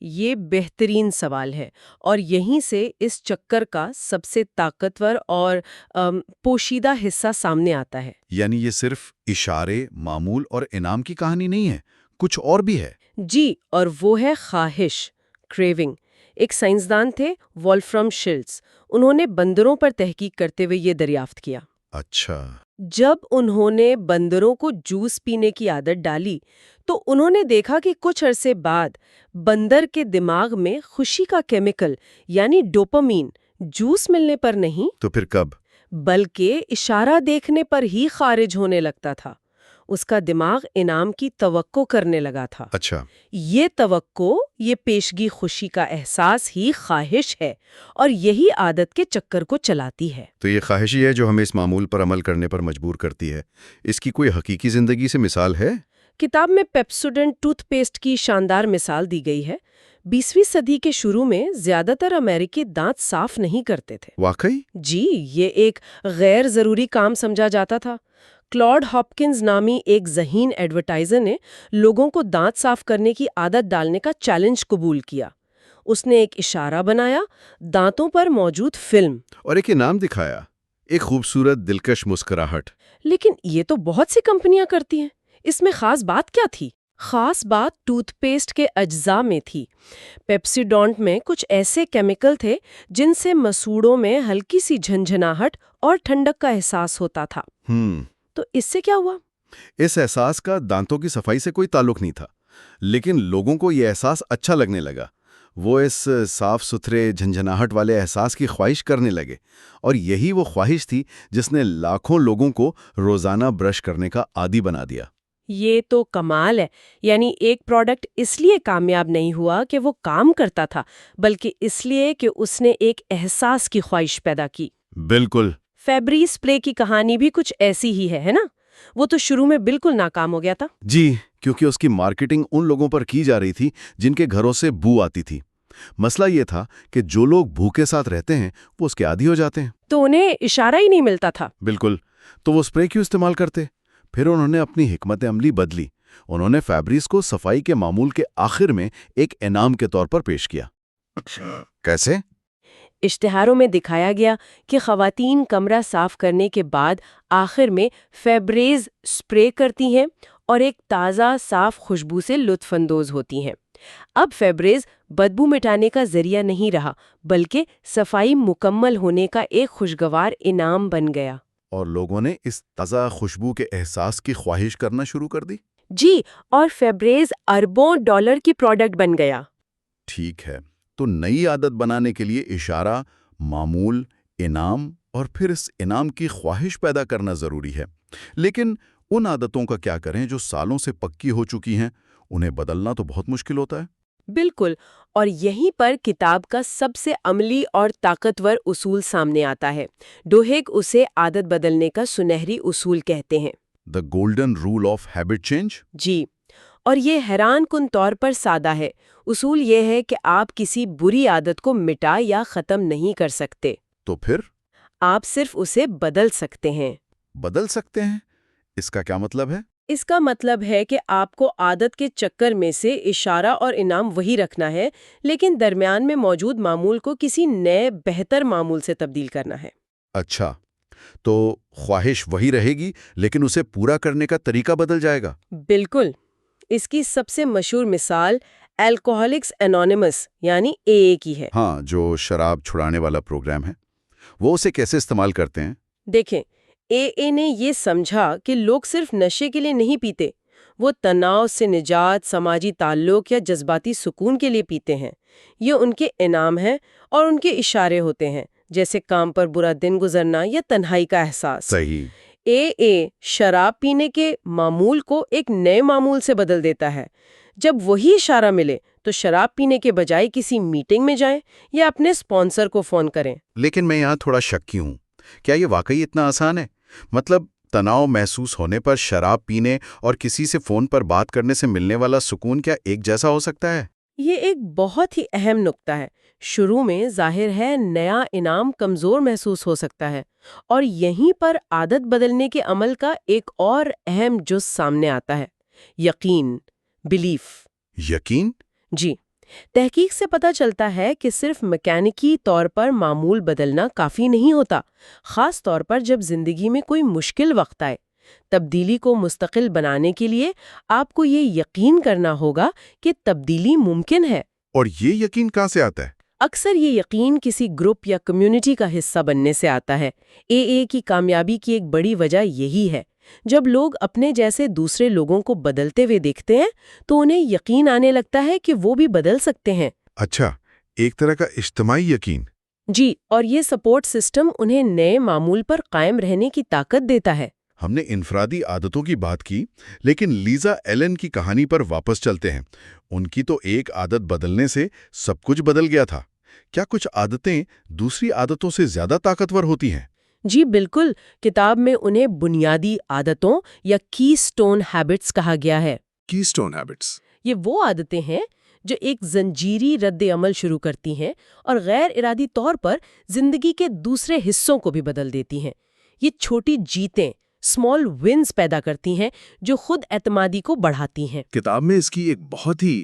یہ بہترین سوال ہے، اور یہیں سے اس چکر کا سب سے طاقتور اور پوشیدہ حصہ سامنے آتا ہے۔ یعنی یہ صرف اشارے، معمول اور انعام کی کہانی نہیں ہے، کچھ اور بھی ہے۔ جی، اور وہ ہے خواہش، کریونگ۔ ایک سائنسدان تھے وولفرم شلٹز، انہوں نے بندروں پر تحقیق کرتے ہوئے یہ دریافت کیا۔ اچھا۔ جب انہوں نے بندروں کو جوس پینے کی عادت ڈالی تو انہوں نے دیکھا کہ کچھ عرصے بعد بندر کے دماغ میں خوشی کا کیمیکل یعنی ڈوپامین جوس ملنے پر نہیں تو پھر کب؟ بلکہ اشارہ دیکھنے پر ہی خارج ہونے لگتا تھا۔ اس کا دماغ انعام کی توقع کرنے لگا تھا۔ اچھا۔ یہ توقع، یہ پیشگی خوشی کا احساس ہی خواہش ہے، اور یہی عادت کے چکر کو چلاتی ہے۔ تو یہ خواہش ہی ہے جو ہمیں اس معمول پر عمل کرنے پر مجبور کرتی ہے۔ اس کی کوئی حقیقی زندگی سے مثال ہے؟ کتاب میں پیپسوڈنٹ ٹوتھ پیسٹ کی شاندار مثال دی گئی ہے۔ 20ویں صدی کے شروع میں زیادہ تر امریکی دانت صاف نہیں کرتے تھے۔ واقعی؟ جی، یہ ایک غیر ضروری کام سمجھا جاتا تھا۔ کلاڈ ہاپکنز نامی ایک ذہین ایڈورٹائزر نے لوگوں کو دانت صاف کرنے کی عادت ڈالنے کا چیلنج قبول کیا۔ اس نے ایک اشارہ بنایا، دانتوں پر موجود فلم، اور ایک انعام دکھایا، ایک خوبصورت دلکش مسکراہٹ۔ لیکن یہ تو بہت سی کمپنیاں کرتی ہیں۔ اس میں خاص بات کیا تھی؟ خاص بات ٹوتھ پیسٹ کے اجزاء میں تھی۔ پیپسیڈونٹ میں کچھ ایسے کیمیکل تھے جن سے مسوڑوں میں ہلکی سی جھنجھناہٹ اور ٹھنڈک کا احساس ہوتا تھا۔ تو اس سے کیا ہوا؟ اس احساس کا دانتوں کی صفائی سے کوئی تعلق نہیں تھا، لیکن لوگوں کو یہ احساس اچھا لگنے لگا۔ وہ اس صاف ستھرے جھنجھناہٹ والے احساس کی خواہش کرنے لگے، اور یہی وہ خواہش تھی جس نے لاکھوں لوگوں کو روزانہ برش کرنے کا عادی بنا دیا۔ یہ تو کمال ہے۔ یعنی ایک پروڈکٹ اس لیے کامیاب نہیں ہوا کہ وہ کام کرتا تھا، بلکہ اس لیے کہ اس نے ایک احساس کی خواہش پیدا کی۔ بالکل۔ فیبری اسپرے کی کہانی بھی کچھ ایسی ہی ہے نا؟ وہ تو شروع میں بالکل ناکام ہو گیا تھا۔ جی، کیونکہ اس کی مارکیٹنگ ان لوگوں پر کی جا رہی تھی جن کے گھروں سے بو آتی تھی۔ مسئلہ یہ تھا کہ جو لوگ بو کے ساتھ رہتے ہیں وہ اس کے عادی ہو جاتے ہیں۔ تو انہیں اشارہ ہی نہیں ملتا تھا۔ بالکل، تو وہ اسپرے کیوں استعمال کرتے؟ پھر انہوں نے اپنی حکمت عملی بدلی۔ انہوں نے فیبریز کو صفائی کے معمول کے آخر میں ایک انعام کے طور پر پیش کیا۔ کیسے؟ اشتہاروں میں دکھایا گیا کہ خواتین کمرہ صاف کرنے کے بعد آخر میں فیبریز اسپرے کرتی ہیں اور ایک تازہ صاف خوشبو سے لطف اندوز ہوتی ہیں۔ اب فیبریز بدبو مٹانے کا ذریعہ نہیں رہا، بلکہ صفائی مکمل ہونے کا ایک خوشگوار انعام بن گیا۔ اور لوگوں نے اس تازہ خوشبو کے احساس کی خواہش کرنا شروع کر دی۔ جی، اور فیبریز اربوں ڈالر کی پروڈکٹ بن گیا۔ ٹھیک ہے، تو نئی عادت بنانے کے لیے اشارہ، معمول، انعام اور پھر اس انعام کی خواہش پیدا کرنا ضروری ہے۔ لیکن ان عادتوں کا کیا کریں جو سالوں سے پکی ہو چکی ہیں؟ انہیں بدلنا تو بہت مشکل ہوتا ہے۔ بالکل، اور یہیں پر کتاب کا سب سے عملی اور طاقتور اصول سامنے آتا ہے۔ ڈوہیگ اسے عادت بدلنے کا سنہری اصول کہتے ہیں۔ The golden rule of habit change۔ جی، اور یہ حیران کن طور پر سادہ ہے۔ اصول یہ ہے کہ آپ کسی بری عادت کو مٹا یا ختم نہیں کر سکتے۔ تو پھر؟ آپ صرف اسے بدل سکتے ہیں۔ بدل سکتے ہیں؟ اس کا کیا مطلب ہے؟ اس کا مطلب ہے کہ آپ کو عادت کے چکر میں سے اشارہ اور انعام وہی رکھنا ہے، لیکن درمیان میں موجود معمول کو کسی نئے بہتر معمول سے تبدیل کرنا ہے۔ اچھا، تو خواہش وہی رہے گی لیکن اسے پورا کرنے کا طریقہ بدل جائے گا۔ بالکل۔ اس کی سب سے مشہور مثال الکوہولکس انونیمس یعنی AA کی ہے۔ ہاں، جو شراب چھڑانے والا پروگرام ہے۔ وہ اسے کیسے استعمال کرتے ہیں؟ دیکھیں، AA نے یہ سمجھا کہ لوگ صرف نشے کے لیے نہیں پیتے، وہ تناؤ سے نجات، سماجی تعلق یا جذباتی سکون کے لیے پیتے ہیں۔ یہ ان کے انعام ہیں اور ان کے اشارے ہوتے ہیں، جیسے کام پر برا دن گزرنا یا تنہائی کا احساس۔ صحیح۔ AA شراب پینے کے معمول کو ایک نئے معمول سے بدل دیتا ہے۔ جب وہی اشارہ ملے تو شراب پینے کے بجائے کسی میٹنگ میں جائیں یا اپنے اسپانسر کو فون کریں۔ لیکن میں یہاں تھوڑا شکی ہوں، کیا یہ واقعی اتنا آسان ہے؟ مطلب تناؤ محسوس ہونے پر شراب پینے اور کسی سے فون پر بات کرنے سے ملنے والا سکون کیا ایک جیسا ہو سکتا ہے؟ یہ ایک بہت ہی اہم نکتہ ہے۔ شروع میں ظاہر ہے نیا انعام کمزور محسوس ہو سکتا ہے، اور یہیں پر عادت بدلنے کے عمل کا ایک اور اہم جز سامنے آتا ہے: یقین، بلیف۔ یقین؟ جی، تحقیق سے پتہ چلتا ہے کہ صرف میکینکی طور پر معمول بدلنا کافی نہیں ہوتا، خاص طور پر جب زندگی میں کوئی مشکل وقت آئے۔ تبدیلی کو مستقل بنانے کے لیے آپ کو یہ یقین کرنا ہوگا کہ تبدیلی ممکن ہے۔ اور یہ یقین کہاں سے آتا ہے؟ اکثر یہ یقین کسی گروپ یا کمیونٹی کا حصہ بننے سے آتا ہے۔ اے کی کامیابی کی ایک بڑی وجہ یہی ہے۔ جب لوگ اپنے جیسے دوسرے لوگوں کو بدلتے ہوئے دیکھتے ہیں تو انہیں یقین آنے لگتا ہے کہ وہ بھی بدل سکتے ہیں۔ اچھا، ایک طرح کا اجتماعی یقین۔ جی، اور یہ سپورٹ سسٹم انہیں نئے معمول پر قائم رہنے کی طاقت دیتا ہے۔ ہم نے انفرادی عادتوں کی بات کی، لیکن لیزا ایلن کی کہانی پر واپس چلتے ہیں۔ ان کی تو ایک عادت بدلنے سے سب کچھ بدل گیا تھا۔ کیا کچھ عادتیں دوسری عادتوں سے زیادہ طاقتور ہوتی ہیں؟ جی بالکل، کتاب میں انہیں بنیادی عادتوں یا کی سٹون ہیبٹس کہا گیا ہے۔ کی سٹون ہیبٹس یہ وہ عادتیں ہیں جو ایک زنجیری رد عمل شروع کرتی ہیں اور غیر ارادی طور پر زندگی کے دوسرے حصوں کو بھی بدل دیتی ہیں۔ یہ چھوٹی جیتیں، اسمال ونز پیدا کرتی ہیں جو خود اعتمادی کو بڑھاتی ہیں۔ کتاب میں اس کی ایک بہت ہی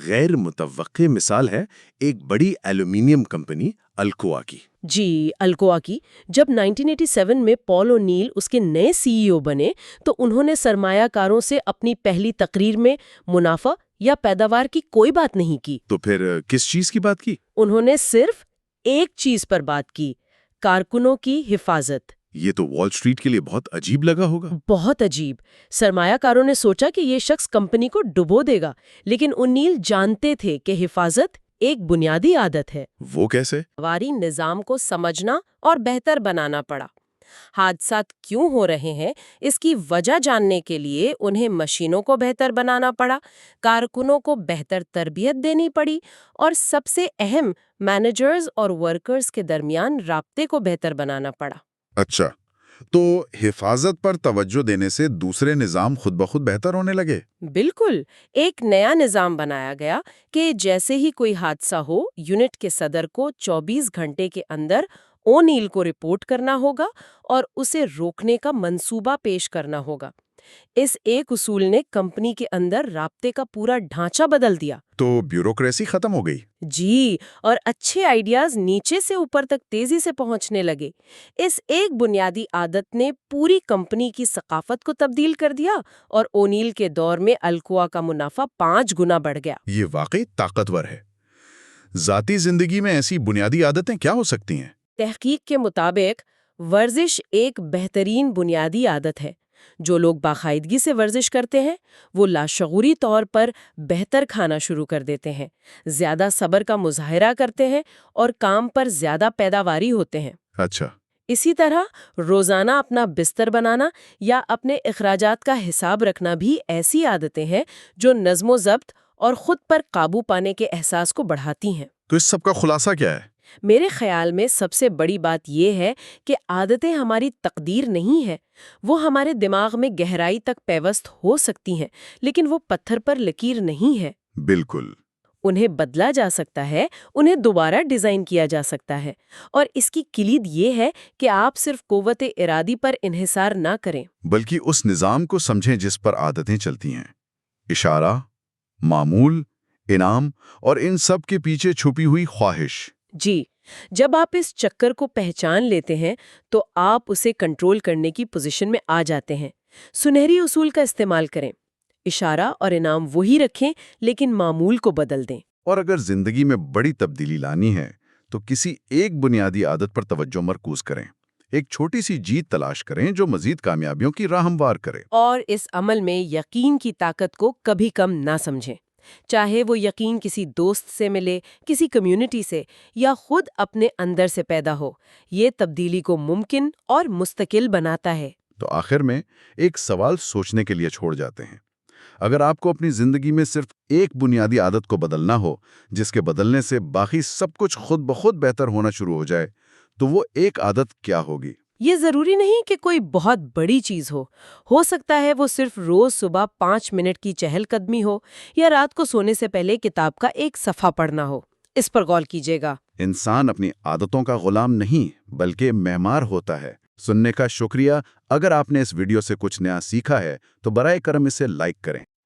غیر متوقع مثال ہے، ایک بڑی ایلومینیم کمپنی الکوا کی۔ جی، الکوا کی جب 1987 میں پال اونیل اس کے نئے CEO بنے تو انہوں نے سرمایہ کاروں سے اپنی پہلی تقریر میں منافع یا پیداوار کی کوئی بات نہیں کی۔ تو پھر کس چیز کی بات کی؟ انہوں نے صرف ایک چیز پر بات کی، کارکنوں کی حفاظت۔ یہ تو وال اسٹریٹ کے لیے بہت عجیب لگا ہوگا۔ بہت عجیب۔ سرمایہ کاروں نے سوچا کہ یہ شخص کمپنی کو ڈبو دے گا، لیکن اونیل جانتے تھے کہ حفاظت ایک بنیادی عادت ہے۔ وہ کیسے؟ سواری نظام کو سمجھنا اور بہتر بنانا پڑا۔ حادثات کیوں ہو رہے ہیں اس کی وجہ جاننے کے لیے انہیں مشینوں کو بہتر بنانا پڑا، کارکنوں کو بہتر تربیت دینی پڑی، اور سب سے اہم مینیجرز اور ورکرز کے درمیان رابطے کو بہتر بنانا پڑا۔ اچھا، تو حفاظت پر توجہ دینے سے دوسرے نظام خود بخود بہتر ہونے لگے؟ بالکل، ایک نیا نظام بنایا گیا کہ جیسے ہی کوئی حادثہ ہو، یونٹ کے صدر کو 24 گھنٹے کے اندر اونیل کو رپورٹ کرنا ہوگا اور اسے روکنے کا منصوبہ پیش کرنا ہوگا۔ اس ایک اصول نے کمپنی کے اندر رابطے کا پورا ڈھانچہ بدل دیا۔ تو بیوروکریسی ختم ہو گئی؟ جی، اور اچھے آئیڈیاز نیچے سے اوپر تک تیزی سے پہنچنے لگے۔ اس ایک بنیادی عادت نے پوری کمپنی کی ثقافت کو تبدیل کر دیا اور اونیل کے دور میں الکوا کا منافع 5 گنا بڑھ گیا۔ یہ واقعی طاقتور ہے۔ ذاتی زندگی میں ایسی بنیادی عادتیں کیا ہو سکتی ہیں؟ تحقیق کے مطابق ورزش ایک بہترین بنیادی عادت ہے۔ جو لوگ باقاعدگی سے ورزش کرتے ہیں وہ لاشعوری طور پر بہتر کھانا شروع کر دیتے ہیں، زیادہ صبر کا مظاہرہ کرتے ہیں اور کام پر زیادہ پیداواری ہوتے ہیں۔ اچھا، اسی طرح روزانہ اپنا بستر بنانا یا اپنے اخراجات کا حساب رکھنا بھی ایسی عادتیں ہیں جو نظم و ضبط اور خود پر قابو پانے کے احساس کو بڑھاتی ہیں۔ تو اس سب کا خلاصہ کیا ہے؟ میرے خیال میں سب سے بڑی بات یہ ہے کہ عادتیں ہماری تقدیر نہیں ہے۔ وہ ہمارے دماغ میں گہرائی تک پیوست ہو سکتی ہیں، لیکن وہ پتھر پر لکیر نہیں ہے۔ بالکل۔ انہیں بدلا جا سکتا ہے، انہیں دوبارہ ڈیزائن کیا جا سکتا ہے، اور اس کی کلید یہ ہے کہ آپ صرف قوت ارادی پر انحصار نہ کریں، بلکہ اس نظام کو سمجھیں جس پر عادتیں چلتی ہیں۔ اشارہ، معمول، انعام اور ان سب کے پیچھے چھپی ہوئی خواہش۔ جی، جب آپ اس چکر کو پہچان لیتے ہیں تو آپ اسے کنٹرول کرنے کی پوزیشن میں آ جاتے ہیں۔ سنہری اصول کا استعمال کریں، اشارہ اور انعام وہی رکھیں لیکن معمول کو بدل دیں۔ اور اگر زندگی میں بڑی تبدیلی لانی ہے تو کسی ایک بنیادی عادت پر توجہ مرکوز کریں، ایک چھوٹی سی جیت تلاش کریں جو مزید کامیابیوں کی راہ ہموار کرے۔ اور اس عمل میں یقین کی طاقت کو کبھی کم نہ سمجھیں، چاہے وہ یقین کسی دوست سے ملے، کسی کمیونٹی سے، یا خود اپنے اندر سے پیدا ہو۔ یہ تبدیلی کو ممکن اور مستقل بناتا ہے۔ تو آخر میں ایک سوال سوچنے کے لیے چھوڑ جاتے ہیں۔ اگر آپ کو اپنی زندگی میں صرف ایک بنیادی عادت کو بدلنا ہو جس کے بدلنے سے باقی سب کچھ خود بخود بہتر ہونا شروع ہو جائے، تو وہ ایک عادت کیا ہوگی؟ یہ ضروری نہیں کہ کوئی بہت بڑی چیز ہو سکتا ہے وہ صرف روز صبح 5 منٹ کی چہل قدمی ہو، یا رات کو سونے سے پہلے کتاب کا ایک صفحہ پڑھنا ہو۔ اس پر غور کیجیے گا۔ انسان اپنی عادتوں کا غلام نہیں بلکہ معمار ہوتا ہے۔ سننے کا شکریہ۔ اگر آپ نے اس ویڈیو سے کچھ نیا سیکھا ہے تو برائے کرم اسے لائک کریں۔